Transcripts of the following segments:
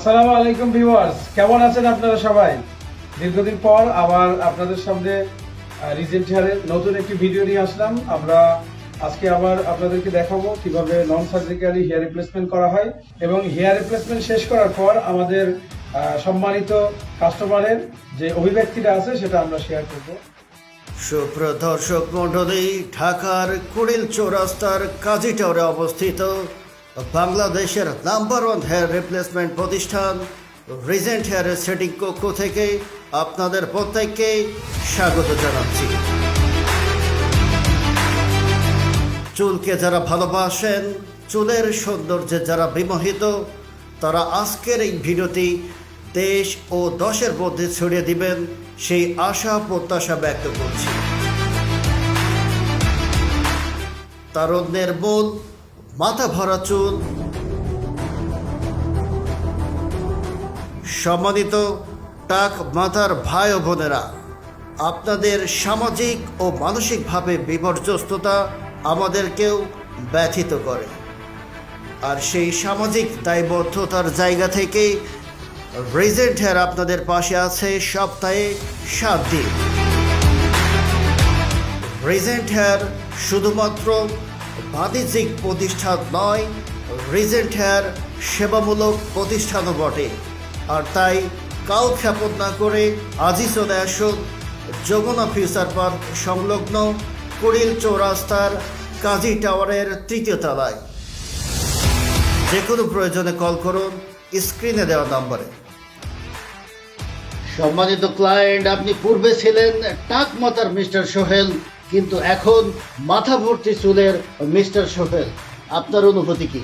আসসালামু আলাইকুম ভিউয়ার্স, কেমন আছেন আপনারা সবাই? দীর্ঘদিন পর আবার আপনাদের সামনে রিজেন্ট হেয়ারের নতুন একটি ভিডিও নিয়ে আসলাম। আমরা আজকে আবার আপনাদেরকে দেখাবো কিভাবে নন সার্জিক্যালি হেয়ার রিপ্লেসমেন্ট করা হয় এবং হেয়ার রিপ্লেসমেন্ট শেষ করার পর আমাদের সম্মানিত কাস্টমারের যে অভিব্যক্তিটা আছে সেটা আমরা শেয়ার করব। সুপ্রদর্শক মণ্ডলী, ঢাকার কুড়িল চৌরাস্তার কাজী টাওয়ারে অবস্থিত বাংলাদেশের নাম্বার 1 হেয়ার রিপ্লেসমেন্ট প্রতিষ্ঠান রিজেন্ট হেয়ারের সেটিং কক্ষ থেকে আপনাদের প্রত্যেককে স্বাগত জানাচ্ছি। চুলকে যারা ভালোবাসেন, চুলের সৌন্দর্যে যারা বিমোহিত, তারা আজকের এই ভিডিওটি দেশ ও দেশের মধ্যে ছড়িয়ে দিবেন সেই আশা প্রত্যাশা ব্যক্ত করছি। তারুণ্যের মন, মাথা ভরা চুল। সম্মানিত টাক মাথার ভাই ও বোনেরা, আপনাদের সামাজিক ও মানসিকভাবে বিপর্যস্ততা আমাদেরকেও ব্যথিত করে, আর সেই সামাজিক দায়বদ্ধতার জায়গা থেকে রিজেন্ট হেয়ার আপনাদের পাশে আছে সপ্তাহে 7 দিন। রিজেন্ট হেয়ার শুধুমাত্র বাণিজ্যিক প্রতিষ্ঠান নয়, রিজেন্ট হেয়ার সেবামূলক প্রতিষ্ঠানও বটে। আর তাই কালক্ষেপণ না করে আজই চলে আসুন যমুনা ফিউচার পার্ক সংলগ্ন কুড়িল চৌরাস্তার কাজী টাওয়ারের 3য় তলায়। যে কোনো প্রয়োজনে কল করুন স্ক্রিনে দেওয়া নম্বরে। সম্মানিত ক্লায়েন্ট, আপনি পূর্বে ছিলেন টাক মাথার মিস্টার সোহেল, কিন্তু এখন মাথা ভর্তি চুলের মিস্টার সোহেল। আপনার অনুভূতি কি?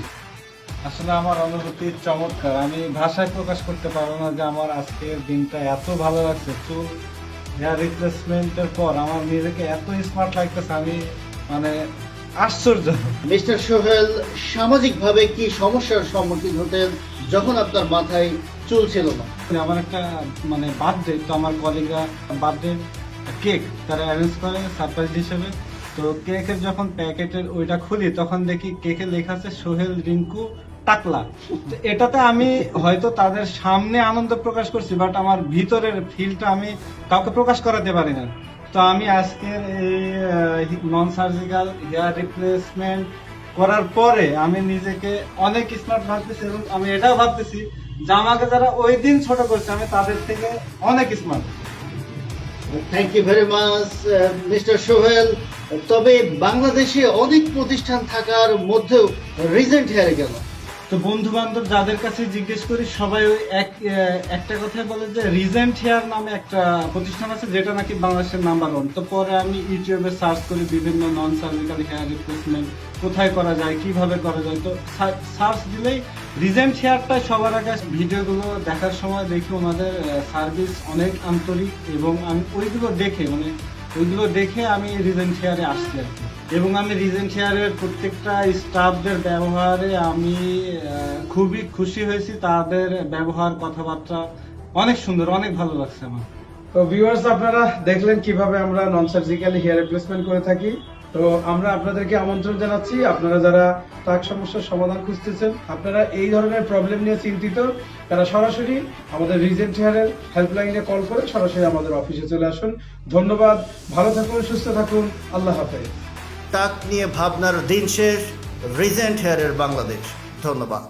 আসলে আমার অনুভূতি চমৎকার। আমি ভাষায় প্রকাশ করতে পারবো না যে আমার আজকের দিনটা এত ভালো লাগছে। চুল হেয়ার রিপ্লেসমেন্টের পর আমার নিজেকে এত স্মার্ট লাগতেছে, আমি মানে আশ্চর্য। মিস্টার সোহেল, সামাজিকভাবে কি সমস্যার সম্মুখীন হতেন যখন আপনার মাথায় চুল ছিল না? আমার একটা মানে বার্থডে, তো আমার কলিগরা বার্থডে কেক তারা অ্যারেঞ্জ করে সারপ্রাইজ হিসেবে। তো কেকের যখন প্যাকেটের ওইটা খুলি তখন দেখি কেকে লেখা আছে সোহেল রিঙ্কু টাকলা। তো এটাতে আমি হয়তো তাদের সামনে আনন্দ প্রকাশ করছি, বাট আমার ভিতরের ফিলটা আমি কাউকে প্রকাশ করাতে পারি না। তো আমি আজকের এই নন সার্জিক্যাল হেয়ার রিপ্লেসমেন্ট করার পরে আমি নিজেকে অনেক স্মার্ট ভাবতেছি এবং আমি এটাও ভাবতেছি যে আমাকে যারা ওই দিন ছোট করছে আমি তাদের থেকে অনেক smart. Thank you very much mister Sohel. তবে বাংলাদেশে অনেক প্রতিষ্ঠান থাকার মধ্যেও রিজেন্ট হেয়ারে গেল। তো বন্ধু বান্ধব যাদের কাছে জিজ্ঞেস করি সবাই ওই একটা কথাই বলে যে রিজেন্ট হেয়ার নামে একটা প্রতিষ্ঠান আছে যেটা নাকি বাংলাদেশের নাম্বার 1। তো পরে আমি ইউটিউবে সার্চ করি বিভিন্ন নন সার্জিক্যাল হেয়ার রিপ্লেসমেন্ট কোথায় করা যায়, কিভাবে করা যায়। তো সার্চ দিলেই রিজেন্ট হেয়ারটা সবার আগে ভিডিওগুলো দেখার সময় দেখি ওনাদের সার্ভিস অনেক আন্তরিক, এবং আমি ওইগুলো দেখে আমি রিজেন্ট হেয়ারে আসছি আর কি। এবং আমি রিজেন্ট হেয়ারের প্রত্যেকটা স্টাফদের ব্যবহারে আমি খুবই খুশি হয়েছি। তাদের ব্যবহার, কথাবার্তা অনেক সুন্দর, অনেক ভালো লাগছে আমার। তো ভিউয়ার্স, আপনারা দেখলেন কিভাবে আমরা নন সার্জিক্যালি হেয়ার রিপ্লেসমেন্ট করে থাকি। তো আমরা আপনাদেরকে আমন্ত্রণ জানাচ্ছি, আপনারা যারা টাক সমস্যার সমাধান খুঁজতেছেন, আপনারা এই ধরনের প্রবলেম নিয়ে চিন্তিত, তারা সরাসরি আমাদের রিজেন্ট হেয়ারের হেল্পলাইনে কল করে সরাসরি আমাদের অফিসে চলে আসুন। ধন্যবাদ, ভালো থাকুন, সুস্থ থাকুন, আল্লাহ হাফেজ। টাক নিয়ে ভাবনার দিন শেষ। রিজেন্ট হেয়ারের বাংলাদেশ। ধন্যবাদ।